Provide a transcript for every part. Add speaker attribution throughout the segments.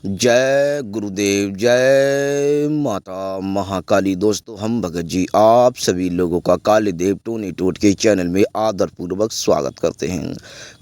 Speaker 1: जय गुरुदेव, जय माता महाकाली। दोस्तों, हम भगत जी आप सभी लोगों का काली देव टोनी टोट के चैनल में आदरपूर्वक स्वागत करते हैं।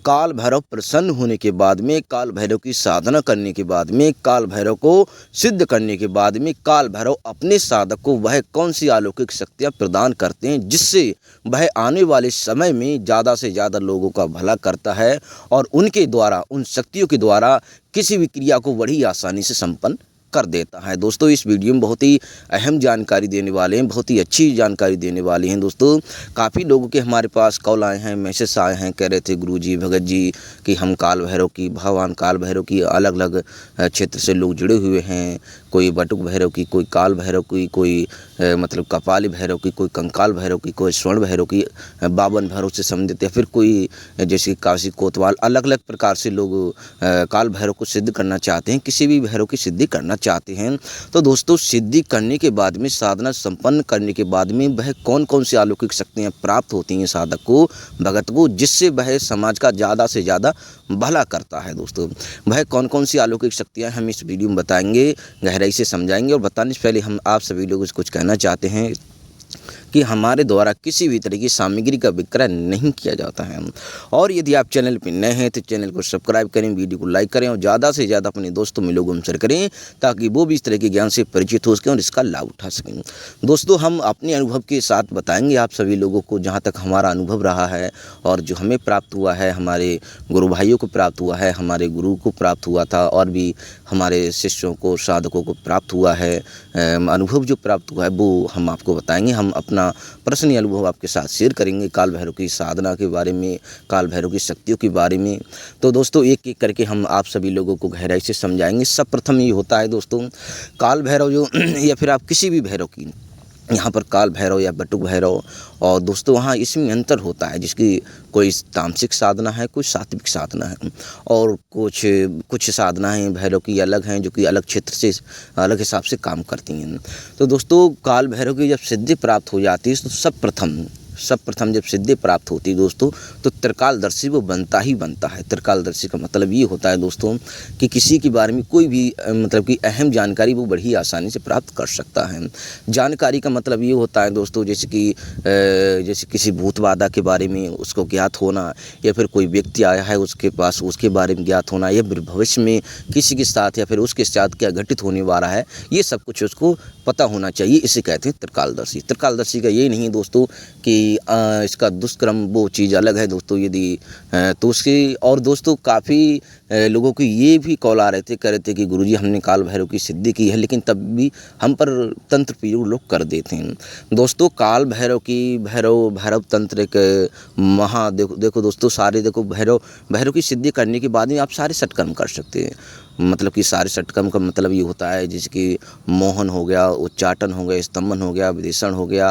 Speaker 1: काल भैरव प्रसन्न होने के बाद में, काल भैरव की साधना करने के बाद में, काल भैरव को सिद्ध करने के बाद में, काल भैरव अपने साधक को वह कौन सी अलौकिक शक्तियाँ प्रदान करते हैं जिससे वह आने वाले समय में ज़्यादा से ज़्यादा लोगों का भला करता है और उनके द्वारा, उन शक्तियों के द्वारा किसी भी क्रिया को बड़ी आसानी से संपन्न कर देता है। दोस्तों, इस वीडियो में बहुत ही अहम जानकारी देने वाले हैं, बहुत ही अच्छी जानकारी देने वाले हैं। दोस्तों, काफ़ी लोगों के हमारे पास कॉल आए हैं, मैसेज आए हैं, कह रहे थे गुरुजी भगत जी कि हम काल भैरव की, भगवान काल भैरव की अलग अलग क्षेत्र से लोग जुड़े हुए हैं। कोई बटुक भैरव की, कोई काल भैरव की, कोई मतलब कपाली भैरव की, कोई कंकाल भैरव की, कोई स्वर्ण भैरव की, बावन भैरव से संबंधित, या फिर कोई जैसे काशी कोतवाल, अलग अलग प्रकार से लोग काल भैरव को सिद्ध करना चाहते हैं, किसी भी भैरव की सिद्धि करना चाहते हैं। तो दोस्तों, सिद्धि करने के बाद में, साधना संपन्न करने के बाद में वह कौन कौन सी अलौकिक शक्तियाँ प्राप्त होती हैं साधक को, भगत को, जिससे वह समाज का ज़्यादा से ज़्यादा भला करता है। दोस्तों, वह कौन कौन सी अलौकिक शक्तियाँ हम इस वीडियो में बताएंगे, गहराई से समझाएंगे। और बताने से पहले हम आप सभी लोगों से कुछ कहना चाहते हैं कि हमारे द्वारा किसी भी तरह की सामग्री का विक्रय नहीं किया जाता है। और यदि आप चैनल पर नए हैं तो चैनल को सब्सक्राइब करें, वीडियो को लाइक करें और ज़्यादा से ज़्यादा अपने दोस्तों में लोगों में शेयर करें ताकि वो भी इस तरह के ज्ञान से परिचित हो सकें और इसका लाभ उठा सकें। दोस्तों, हम अपने अनुभव के साथ बताएंगे आप सभी लोगों को, जहाँ तक हमारा अनुभव रहा है और जो हमें प्राप्त हुआ है, हमारे गुरु भाइयों को प्राप्त हुआ है, हमारे गुरु को प्राप्त हुआ था और भी हमारे शिष्यों को, साधकों को प्राप्त हुआ है। अनुभव जो प्राप्त हुआ है वो हम आपको बताएंगे। हम अपना पर्सनल अनुभव आपके साथ शेयर करेंगे काल भैरव की साधना के बारे में, काल भैरव की शक्तियों के बारे में। तो दोस्तों, एक एक करके हम आप सभी लोगों को गहराई से समझाएंगे। सर्वप्रथम ये होता है दोस्तों, काल भैरव जो या फिर आप किसी भी भैरव की, यहाँ पर काल भैरव या बटुक भैरव, और दोस्तों वहाँ इसमें अंतर होता है, जिसकी कोई तामसिक साधना है, कोई सात्विक साधना है, और कुछ साधनाएं भैरव की अलग हैं जो कि अलग क्षेत्र से, अलग हिसाब से काम करती हैं। तो दोस्तों, काल भैरव की जब सिद्धि प्राप्त हो जाती है तो सर्वप्रथम जब सिद्धि प्राप्त होती है दोस्तों, तो त्रिकालदर्शी वो बनता ही बनता है। त्रिकालदर्शी का मतलब ये होता है दोस्तों कि किसी के बारे में कोई भी मतलब कि अहम जानकारी वो बड़ी आसानी से प्राप्त कर सकता है। जानकारी का मतलब ये होता है दोस्तों, जैसे किसी भूत बाधा के बारे में उसको ज्ञात होना, या फिर कोई व्यक्ति आया है उसके पास, उसके बारे में ज्ञात होना, या फिर भविष्य में किसी के साथ या फिर उसके साथ क्या घटित होने वाला है, ये सब कुछ उसको पता होना चाहिए। इसे कहते हैं त्रिकालदर्शी। त्रिकालदर्शी का ये नहीं दोस्तों कि इसका दुष्कर्म वो चीज़ अलग है दोस्तों। यदि तो उसकी, और दोस्तों काफ़ी लोगों की ये भी कॉल आ रहे थे, कह रहे थे कि गुरुजी हमने काल भैरव की सिद्धि की है लेकिन तब भी हम पर तंत्र प्रयोग लोग कर देते हैं। दोस्तों, काल भैरव की, भैरव तंत्र एक देखो दोस्तों, सारे देखो भैरव की सिद्धि करने के बाद में आप सारे सत्कर्म कर सकते हैं। मतलब कि सारे सटकम का मतलब ये होता है जैसे कि मोहन हो गया, उच्चाटन हो गया, स्तंभन हो गया, विदेशन हो गया,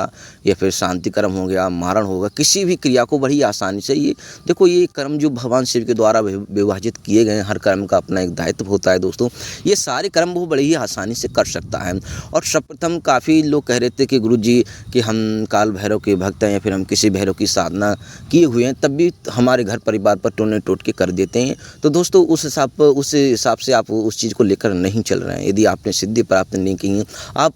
Speaker 1: या फिर शांति कर्म हो गया, मारण होगा। किसी भी क्रिया को बड़ी आसानी से, ये देखो ये कर्म जो भगवान शिव के द्वारा विभाजित किए गए हैं, हर कर्म का अपना एक दायित्व होता है दोस्तों। ये सारे कर्म वो बड़ी ही आसानी से कर सकता है। और सर्वप्रथम काफ़ी लोग कह रहे थे कि गुरुजी कि हम काल भैरव के भक्त हैं या फिर हम किसी भैरव की साधना किए हुए हैं, तब भी हमारे घर परिवार पर टोने टोट के कर देते हैं। तो दोस्तों, उस हिसाब से आप उस चीज़ को लेकर नहीं चल रहे हैं। यदि आपने सिद्धि प्राप्त नहीं की है, आप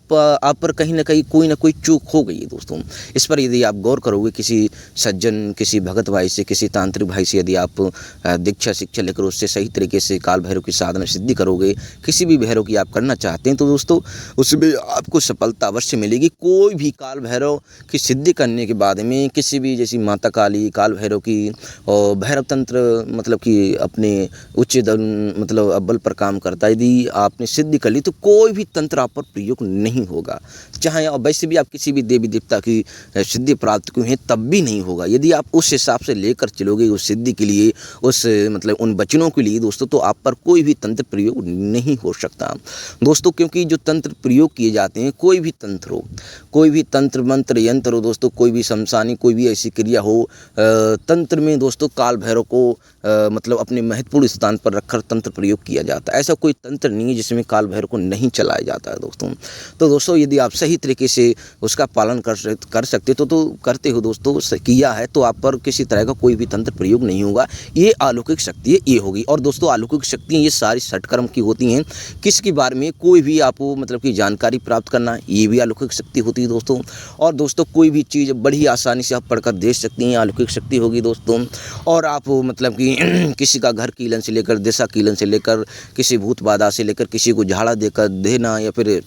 Speaker 1: पर कहीं ना कहीं कोई ना कोई चूक हो गई है दोस्तों। इस पर यदि आप गौर करोगे, किसी सज्जन, किसी भगत भाई से, किसी तांत्रिक भाई से यदि आप दीक्षा शिक्षा लेकर उससे सही तरीके से काल भैरव की साधना सिद्धि करोगे, किसी भी भैरव की आप करना चाहते हैं, तो दोस्तों उसमें आपको सफलता अवश्य मिलेगी। कोई भी काल भैरव की सिद्धि करने के बाद में किसी भी, जैसी माता काली, काल भैरव की और भैरव तंत्र मतलब कि अपने उच्च मतलब अव्वल पर काम करता है। यदि आपने सिद्धि कर ली तो कोई भी तंत्र आप पर प्रयोग नहीं होगा। चाहे वैसे भी आप किसी भी देवी देवता की सिद्धि प्राप्त की है तब भी नहीं होगा। यदि आप उस हिसाब से लेकर चलोगे उस सिद्धि के लिए, उस मतलब उन वचनों के लिए दोस्तों, तो आप पर कोई भी तंत्र प्रयोग नहीं हो सकता दोस्तों। क्योंकि जो तंत्र प्रयोग किए जाते हैं, कोई भी तंत्र हो, कोई भी तंत्र मंत्र यंत्र हो दोस्तों, कोई भी शमशानी कोई भी ऐसी क्रिया हो, तंत्र में दोस्तों काल भैरव को मतलब अपने महत्वपूर्ण स्थान पर रखकर तंत्र प्रयोग किया जाता है। ऐसा कोई तंत्र नहीं है जिसमें काल भैरव को नहीं चलाया जाता है दोस्तों। तो दोस्तों, यदि आप सही तरीके से उसका पालन कर सकते तो कर करते हो दोस्तों, किया है तो आप पर किसी तरह का कोई भी तंत्र प्रयोग नहीं होगा। ये अलौकिक शक्ति है, ये होगी। और दोस्तों अलौकिक शक्तियाँ ये सारी षटकर्म की होती हैं। किसके बारे में कोई भी आपको मतलब कि जानकारी प्राप्त करना, ये भी अलौकिक शक्ति होती है दोस्तों। और दोस्तों कोई भी चीज़ बड़ी आसानी से आप पढ़कर देख सकती हैं, अलौकिक शक्ति होगी दोस्तों। और आप मतलब कि किसी का घर कीलन से लेकर, दिशा कीलन से लेकर, किसी भूत बाधा से लेकर, किसी को झाड़ा देकर देना, या फिर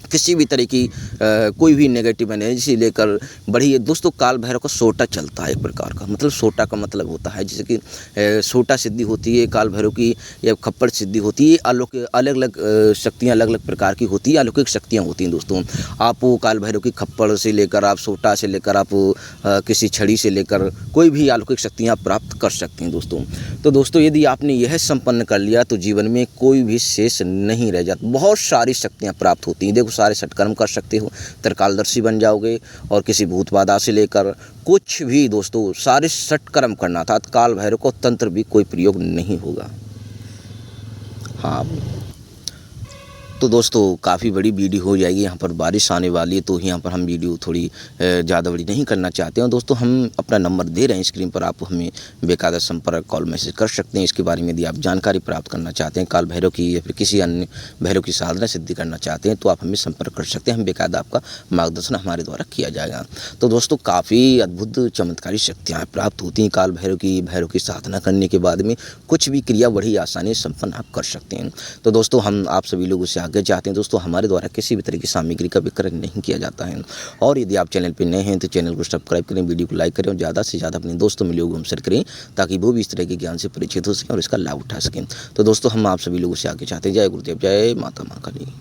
Speaker 1: किसी भी तरह की कोई भी नेगेटिव एनर्जी से लेकर बड़ी दोस्तों काल भैरव का सोटा चलता है एक प्रकार का। मतलब सोटा का मतलब होता है जैसे कि सोटा सिद्धि होती है काल भैरव की, या खप्पड़ सिद्धि होती है। अलग अलग शक्तियाँ अलग अलग प्रकार की होती है, अलौकिक शक्तियाँ होती हैं दोस्तों। आप काल भैरव की खप्पड़ से लेकर, आप सोटा से लेकर, आप किसी छड़ी से लेकर कोई भी अलौकिक शक्तियाँ प्राप्त कर सकते हैं दोस्तों। तो दोस्तों यदि आपने यह संपन्न कर लिया तो जीवन में कोई भी शेष नहीं रह जाता। बहुत सारी शक्तियाँ प्राप्त होती हैं। देखो सारे षटकर्म कर सकते हो, त्रिकालदर्शी बन जाओगे, और किसी भूत बाधा से लेकर कुछ भी दोस्तों सारे षटकर्म करना था। काल भैरव को तंत्र भी कोई प्रयोग नहीं होगा। हाँ तो दोस्तों काफ़ी बड़ी वीडियो हो जाएगी, यहाँ पर बारिश आने वाली है तो यहाँ पर हम वीडियो थोड़ी ज़्यादा बड़ी नहीं करना चाहते हैं दोस्तों। हम अपना नंबर दे रहे हैं स्क्रीन पर, आप हमें बेकायदा संपर्क कॉल मैसेज कर सकते हैं। इसके बारे में यदि आप जानकारी प्राप्त करना चाहते हैं काल भैरव की, या फिर किसी अन्य भैरव की साधना सिद्धि करना चाहते हैं तो आप हमें संपर्क कर सकते हैं। हम बेकायदा आपका मार्गदर्शन हमारे द्वारा किया जाएगा। तो दोस्तों काफ़ी अद्भुत चमत्कारी शक्तियाँ प्राप्त होती हैं काल भैरव की साधना करने के बाद में कुछ भी क्रिया बड़ी आसानी से संपन्न आप कर सकते हैं। तो दोस्तों हम आप सभी लोगों से आगे चाहते हैं दोस्तों, हमारे द्वारा किसी भी तरह की सामग्री का विक्रय नहीं किया जाता है। और यदि आप चैनल पर नए हैं तो चैनल को सब्सक्राइब करें, वीडियो को लाइक करें और ज़्यादा से ज़्यादा अपने दोस्तों में लोगों को शेयर करें ताकि वो भी इस तरह के ज्ञान से परिचित हो सकें और इसका लाभ उठा सकें। तो दोस्तों हम आप सभी लोगों से आगे चाहते हैं। जय गुरुदेव, जय माता महाकाली।